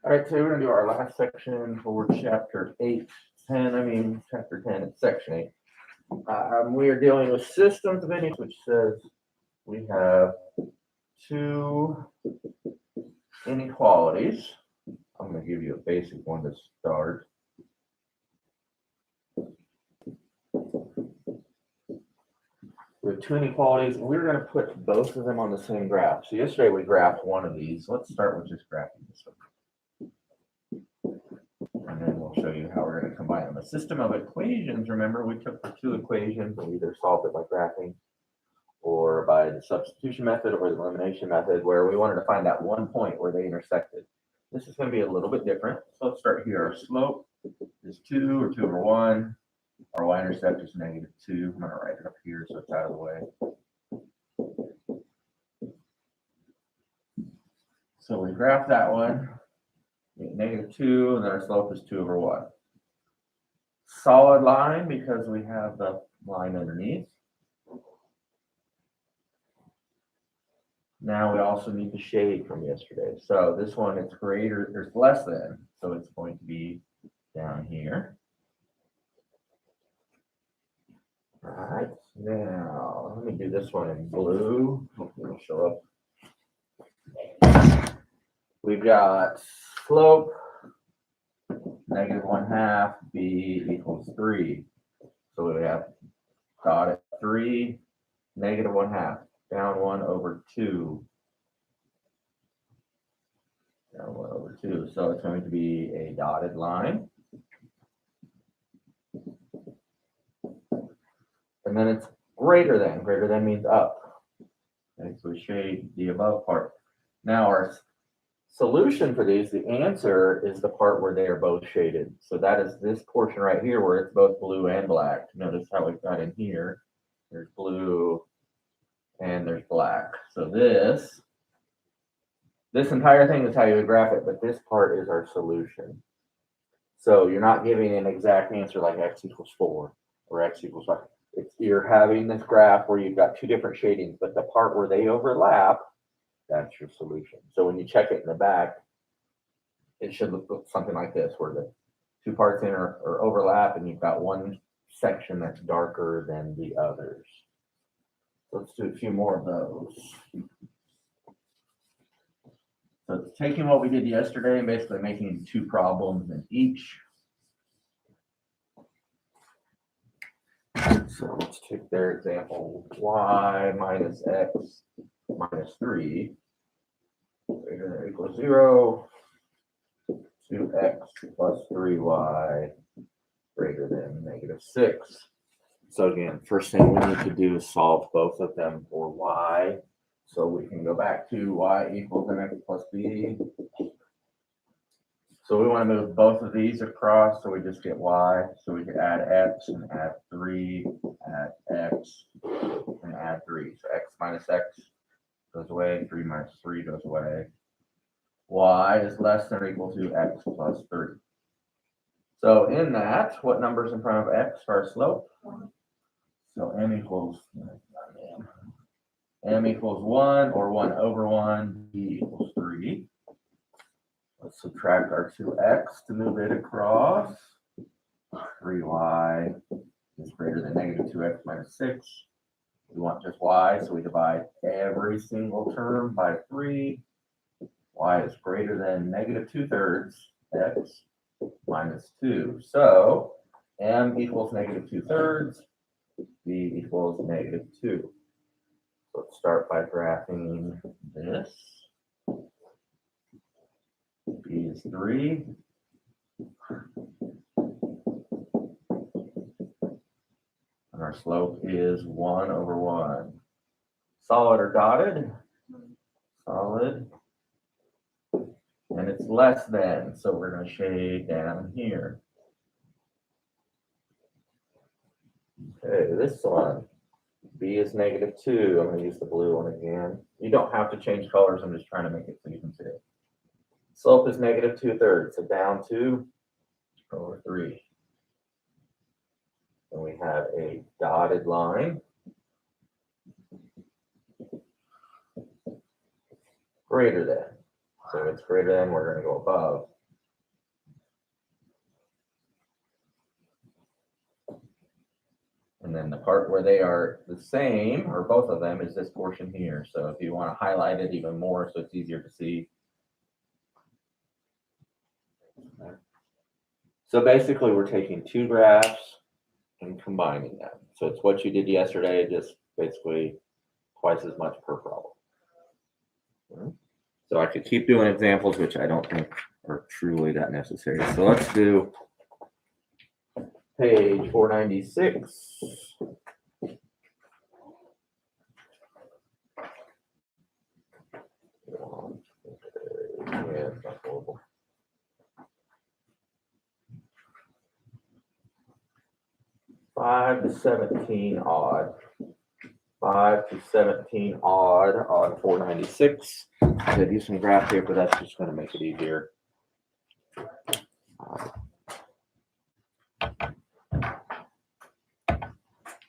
All right, so we're gonna do our last section for chapter 10, it's section 8. We are dealing with systems of inequalities, which says we have two inequalities. I'm gonna give you a basic one to start. We have two inequalities, and we're gonna put both of them on the same graph. So yesterday we graphed one of these. Let's start with just graphing this one. And then we'll show you how we're going to combine them. A system of equations, remember, we took the two equations and either solved it by graphing or by the substitution method or the elimination method, where we wanted to find that one point where they intersected. This is going to be a little bit different. So let's start here. Our slope is 2 or 2 over 1. Our y-intercept is -2. I'm going to write it up here so it's out of the way. So we graph that one. -2, and then our slope is 2 over 1. Solid line because we have the line underneath. Now we also need the shade from yesterday. So this one, it's greater, there's less than, so it's going to be down here. All right, now let me do this one in blue. Hopefully it'll show up. We've got slope -1/2, b equals 3. So we have dot at 3, -1/2, down 1 over 2. Down 1 over 2. So it's going to be a dotted line. And then it's greater than. Greater than means up. Okay, so we shade the above part. Now our solution for these, the answer is the part where they are both shaded. So that is this portion right here where it's both blue and black. Notice how we've got in here. There's blue and there's black. So this entire thing is how you would graph it, but this part is our solution. So you're not giving an exact answer like x equals 4 or x equals 5. You're having this graph where you've got two different shadings, but the part where they overlap, that's your solution. So when you check it in the back, it should look something like this, where the two parts in are overlap, and you've got one section that's darker than the others. Let's do a few more of those. So it's taking what we did yesterday and basically making two problems in each. So let's take their example, y minus x minus 3 greater than or equals 0, 2x plus 3y greater than -6. So again, first thing we need to do is solve both of them for y. So we can go back to y equals mx plus b. So we want to move both of these across, so we just get y. So we can add x and add 3, add x, and add 3. So x minus x goes away, 3 minus 3 goes away. Y is less than or equal to x plus 3. So in that, what number is in front of x for our slope? So m equals 1 or 1 over 1, b equals 3. Let's subtract our 2x to move it across. 3y is greater than -2x minus 6. We want just y, so we divide every single term by 3. Y is greater than -2/3 x minus 2. So m equals -2/3, b equals -2. Let's start by graphing this. B is 3. And our slope is 1 over 1. Solid or dotted? Solid. And it's less than, so we're going to shade down here. Okay, this one, B is -2. I'm going to use the blue one again. You don't have to change colors. I'm just trying to make it so you can see it. Slope is -2/3, so down 2 over 3. And we have a dotted line. Greater than. So if it's greater than, we're going to go above. And then the part where they are the same, or both of them, is this portion here. So if you want to highlight it even more so it's easier to see. So basically we're taking two graphs and combining them. So it's what you did yesterday, just basically twice as much per problem. So I could keep doing examples, which I don't think are truly that necessary. So let's do page 496. Yeah, it's not horrible. 5 to 17 odd. 5 to 17 odd on 496. I could use some graph paper, that's just going to make it easier.